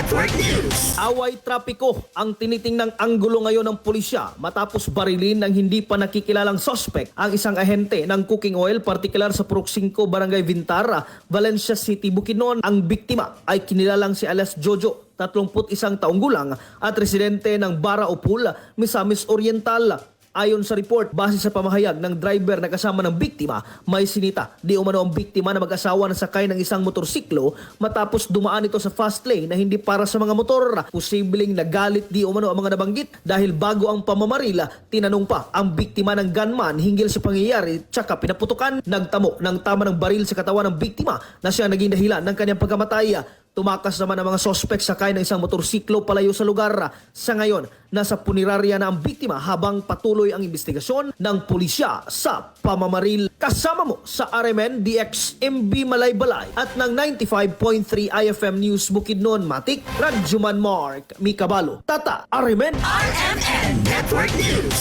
Network News. Away trapiko ang tinitingnang anggulo ngayon ng pulisya matapos barilin ng hindi pa nakikilalang suspect ang isang ahente ng cooking oil, partikular sa Purok 5, Barangay Vintara, Valencia City, Bukidnon. Ang biktima ay kinilalang si alias Jojo, 31 taong gulang at residente ng Baraupul, Misamis Oriental. Ayon sa report, base sa pamahayag ng driver na kasama ng biktima, may sinita di umano ang biktima na mag-asawa na sakay ng isang motorsiklo matapos dumaan ito sa fast lane na hindi para sa mga motor. Posibleng nagalit di umano ang mga nabanggit dahil bago ang pamamarila, tinanong pa ang biktima ng gunman hinggil sa pangyayari tsaka pinaputukan. Nagtamo ng tama ng baril sa katawan ng biktima na siya naging dahilan ng kanyang pagkamatay. Tumakas naman ang mga sospek sakay ng isang motorsiklo palayo sa lugar. Sa ngayon, nasa punerarya na ang biktima habang patuloy ang investigasyon ng pulisya sa pamamaril. Kasama mo sa RMN DX MB Malaybalay at ng 95.3 IFM News Bukidnon, Matik, Radjuman Mark Mikabalo, Tata, RMN RMN Network News.